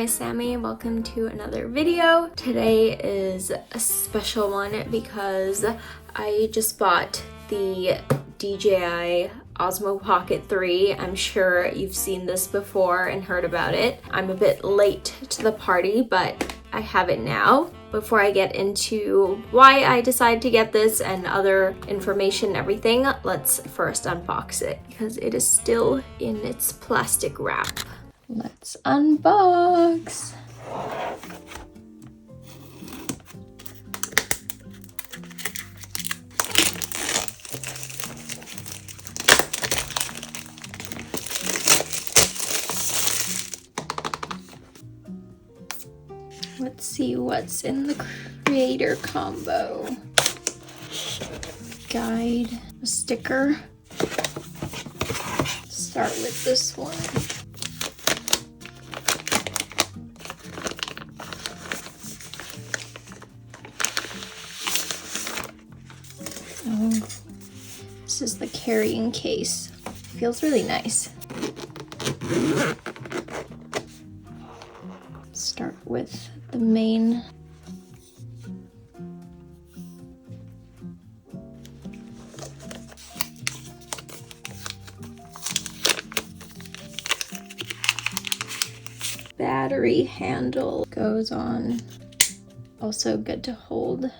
Hi Sammy, welcome to another video. Today is a special one because I just bought the Dji Osmo Pocket 3. I'm sure you've seen this before and heard about it. I'm a bit late to the party, but I have it now. Before I get into why I decided to get this and other information and everything, let's first unbox it because it is still in its plastic wrap. Let's unbox. Let's see what's in the creator combo. Guide, a sticker. Start with this one. Oh, this is the carrying case. Feels really nice. Start with the main. Battery handle goes on. Also good to hold.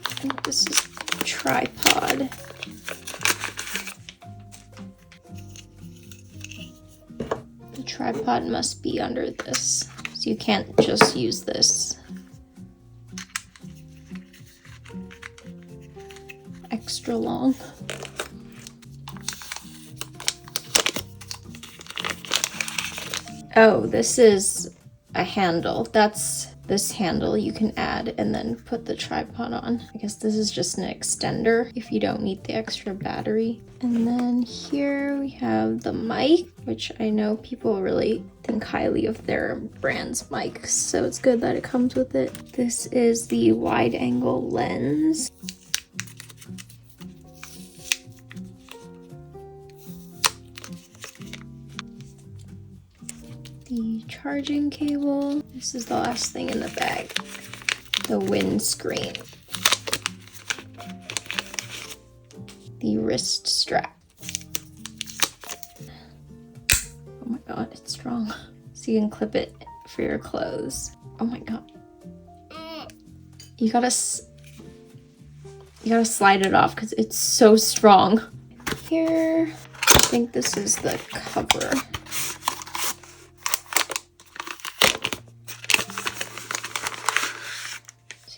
I think this is a tripod. The tripod must be under this, so you can't just use this. Extra long. Oh, this is a handle. That's this handle you can add and then put the tripod on. I guess this is just an extender if you don't need the extra battery. And then here we have the mic, which I know people really think highly of their brand's mics, so it's good that it comes with it. This is the wide angle lens. The charging cable. This is the last thing in the bag. The windscreen. The wrist strap. Oh my god, it's strong. So you can clip it for your clothes. Oh my god. You gotta slide it off because it's so strong. Here, I think this is the cover.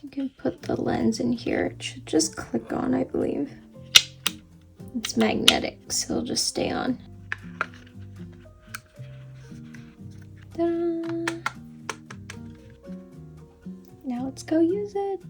You can put the lens in here. It should just click on, I believe. It's magnetic, so it'll just stay on. Ta-da! Now let's go use it.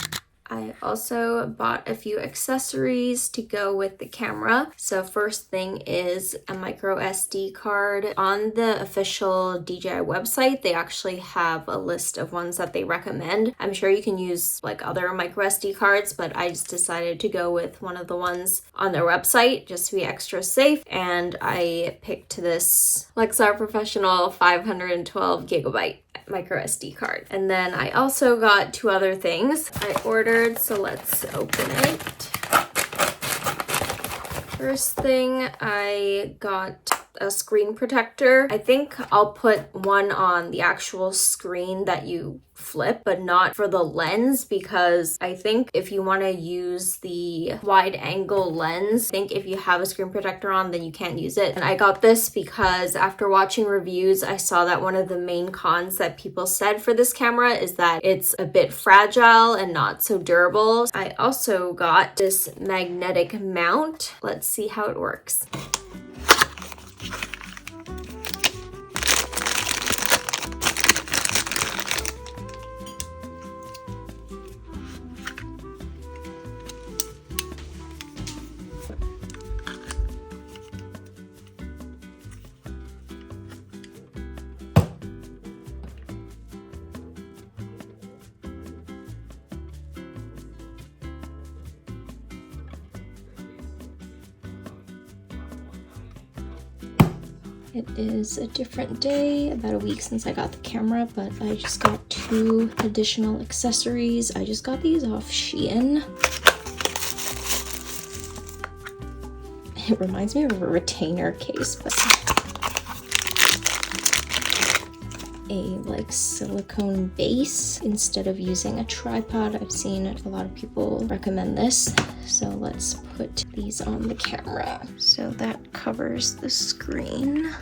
I also bought a few accessories to go with the camera. So first thing is a micro SD card. On the official DJI website, they actually have a list of ones that they recommend. I'm sure you can use like other micro SD cards, but I just decided to go with one of the ones on their website just to be extra safe. And I picked this Lexar Professional 512 gigabyte micro SD card. And then I also got two other things I ordered, so let's open it. First thing, I got a screen protector. I think I'll put one on the actual screen that you flip, but not for the lens, because I think if you want to use the wide angle lens, I think if you have a screen protector on, then you can't use it. And I got this because after watching reviews, I saw that one of the main cons that people said for this camera is that it's a bit fragile and not so durable. I also got this magnetic mount. Let's see how it works. It is a different day, about a week since I got the camera, but I just got 2 additional accessories. I just got these off Shein. It reminds me of a retainer case, but a like silicone base instead of using a tripod. I've seen a lot of people recommend this, so let's put these on the camera. So that covers the screen.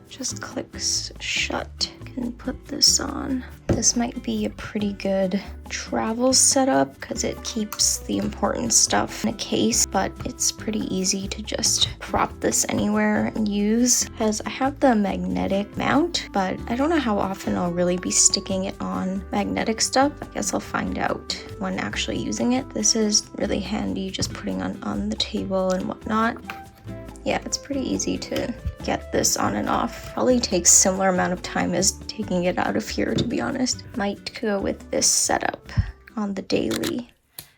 Just clicks shut. Can put this on. This might be a pretty good travel setup because it keeps the important stuff in a case, but it's pretty easy to just prop this anywhere and use. Because I have the magnetic mount, but I don't know how often I'll really be sticking it on magnetic stuff. I guess I'll find out when actually using it. This is really handy just putting on the table and whatnot. Yeah, it's pretty easy to get this on and off. Probably takes similar amount of time as taking it out of here, to be honest. Might go with this setup on the daily.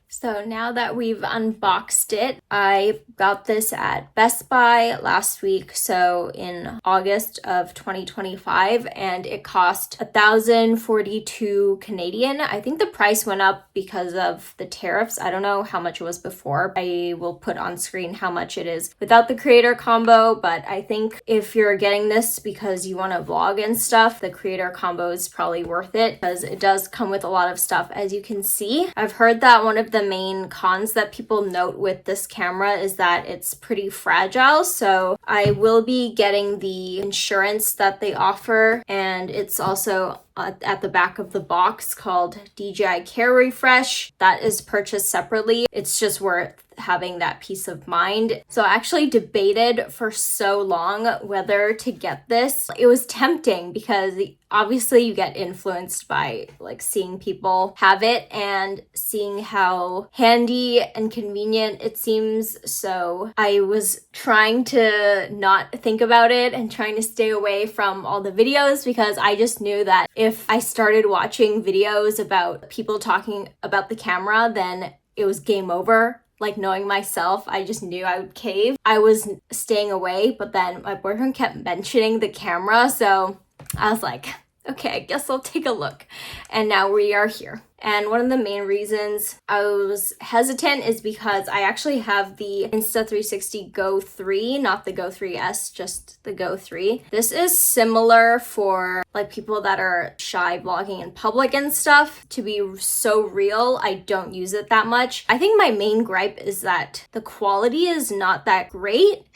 So now that we've unboxed it, I got this at Best Buy last week, so in August of 2025, and it cost 1,042 Canadian. I think the price went up because of the tariffs. I don't know how much it was before. I will put on screen how much it is without the creator combo, but I think if you're getting this because you want to vlog and stuff, the creator combo is probably worth it because it does come with a lot of stuff, as you can see. I've heard that one of the main cons that people note with this camera is that it's pretty fragile, so I will be getting the insurance that they offer, and it's also at the back of the box called DJI Care Refresh. That is purchased separately. It's just worth having that peace of mind. So I actually debated for so long whether to get this. It was tempting because obviously you get influenced by like seeing people have it and seeing how handy and convenient it seems. So I was trying to not think about it and trying to stay away from all the videos because I just knew that if I started watching videos about people talking about the camera, then it was game over. Like, knowing myself, I just knew I would cave. I was staying away, but then my boyfriend kept mentioning the camera, so I was like, okay, I guess I'll take a look. And now we are here. And one of the main reasons I was hesitant is because I actually have the Insta360 Go3, not the Go3S, just the Go3. This is similar for like people that are shy vlogging in public and stuff. To be so real, I don't use it that much. I think my main gripe is that the quality is not that great.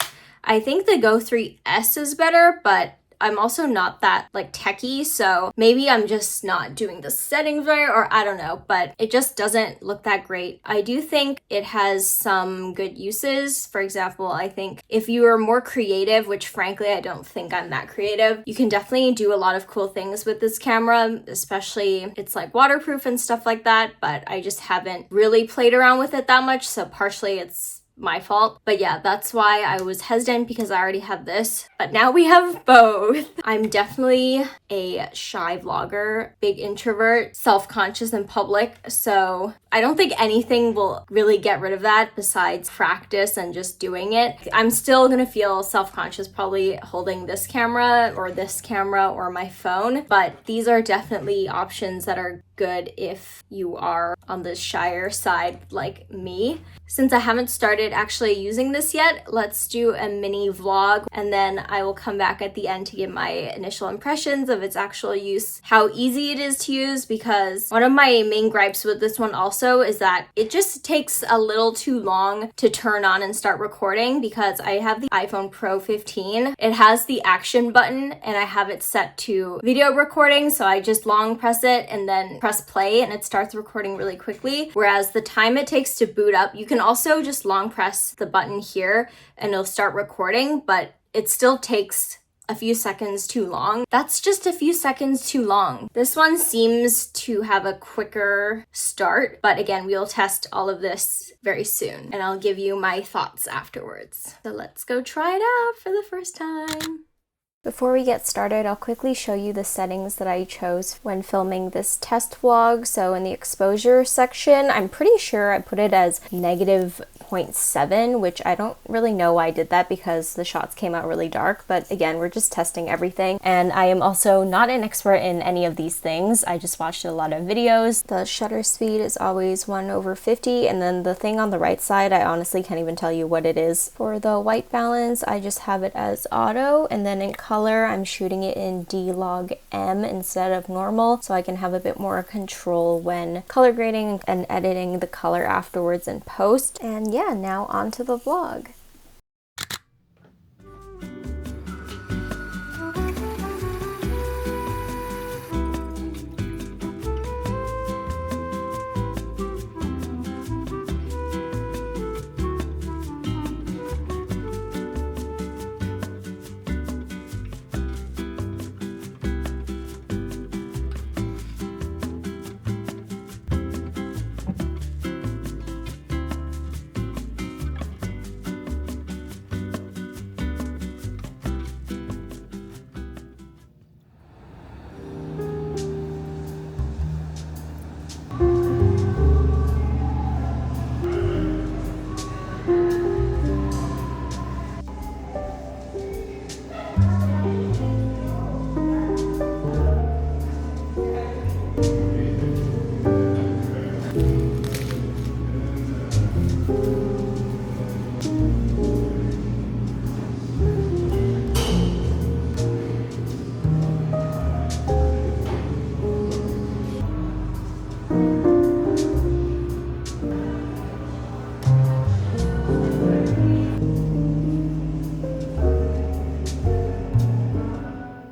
I think the Go3S is better, but I'm also not that like techie, so maybe I'm just not doing the settings right, or I don't know, but it just doesn't look that great. I do think it has some good uses. For example, I think if you are more creative, which frankly I don't think I'm that creative, you can definitely do a lot of cool things with this camera, especially it's like waterproof and stuff like that, but I just haven't really played around with it that much, so partially it's my fault. But yeah, that's why I was hesitant, because I already have this, but now we have both. I'm definitely a shy vlogger, big introvert, self-conscious in public, so I don't think anything will really get rid of that besides practice and just doing it. I'm still gonna feel self-conscious probably holding this camera or my phone, but these are definitely options that are good if you are on the shyer side like me. Since I haven't started actually using this yet, let's do a mini vlog, and then I will come back at the end to give my initial impressions of its actual use, how easy it is to use, because one of my main gripes with this one also is that it just takes a little too long to turn on and start recording, because I have the iPhone Pro 15. It has the action button and I have it set to video recording, so I just long press it and then press play and it starts recording really quickly. Whereas the time it takes to boot up, you can also just long press the button here and it'll start recording, but it still takes a few seconds too long. That's just a few seconds too long. This one seems to have a quicker start, but again, we'll test all of this very soon and I'll give you my thoughts afterwards. So let's go try it out for the first time. Before we get started, I'll quickly show you the settings that I chose when filming this test vlog. So in the exposure section, I'm pretty sure I put it as 1.7, which I don't really know why I did that because the shots came out really dark, but again, we're just testing everything. And I am also not an expert in any of these things. I just watched a lot of videos. The shutter speed is always 1/50, and then the thing on the right side, I honestly can't even tell you what it is. For the white balance, I just have it as auto, and then in color, I'm shooting it in D-Log-M instead of normal, so I can have a bit more control when color grading and editing the color afterwards in post. And yeah, now on to the vlog.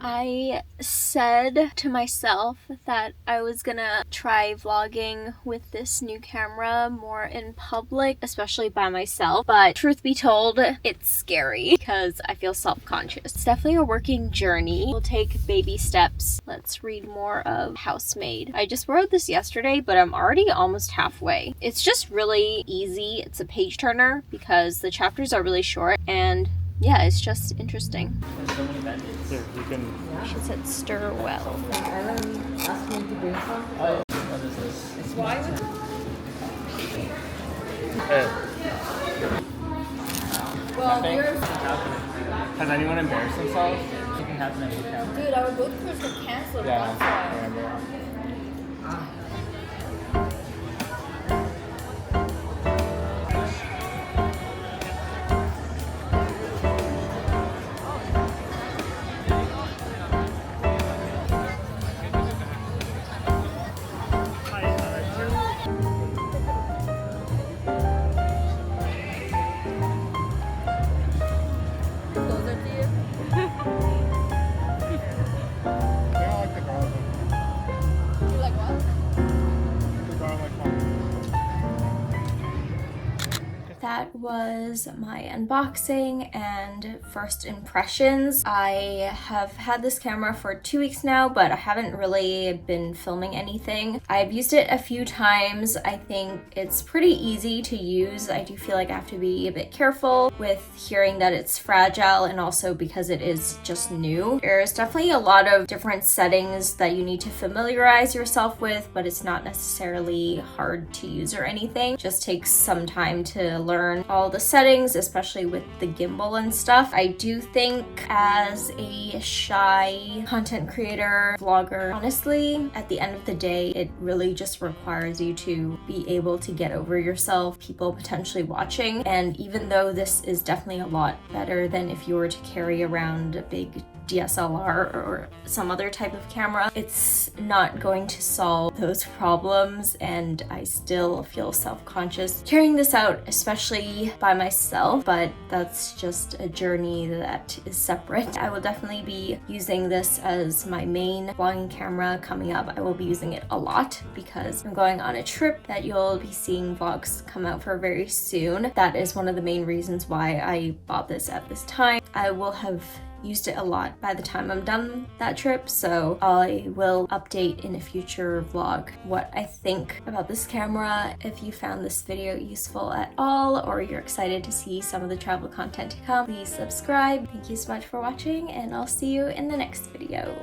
I said to myself that I was gonna try vlogging with this new camera more in public, especially by myself, but truth be told, it's scary because I feel self-conscious. It's definitely a working journey. We'll take baby steps. Let's read more of Housemaid. I just wrote this yesterday, but I'm already almost halfway. It's just really easy. It's a page turner because the chapters are really short, and yeah, it's just interesting. There's so many bandits. Here, you can... It said stir well. Ellen asked me to bring some. Oh, what is this? It's wine. Well, has anyone embarrassed themselves? Something happened at your camp. Dude, our boat cruise got canceled. Yeah, That's I why. remember. Closer to you. You like what? That was my unboxing and first impressions. I have had this camera for 2 weeks now, but I haven't really been filming anything. I've used it a few times. I think it's pretty easy to use. I do feel like I have to be a bit careful with hearing that it's fragile, and also because it is just new. There's definitely a lot of different settings that you need to familiarize yourself with, but it's not necessarily hard to use or anything. It just takes some time to learn all the settings, especially with the gimbal and stuff. I do think as a shy content creator, vlogger, honestly, at the end of the day, it really just requires you to be able to get over yourself, people potentially watching. And even though this is definitely a lot better than if you were to carry around a big DSLR or some other type of camera, it's not going to solve those problems, and I still feel self-conscious carrying this out, especially by myself, but that's just a journey that is separate. I will definitely be using this as my main vlogging camera coming up. I will be using it a lot because I'm going on a trip that you'll be seeing vlogs come out for very soon. That is one of the main reasons why I bought this at this time. I will have used it a lot by the time I'm done that trip, so I will update in a future vlog what I think about this camera. If you found this video useful at all, or you're excited to see some of the travel content to come, please subscribe. Thank you so much for watching, and I'll see you in the next video.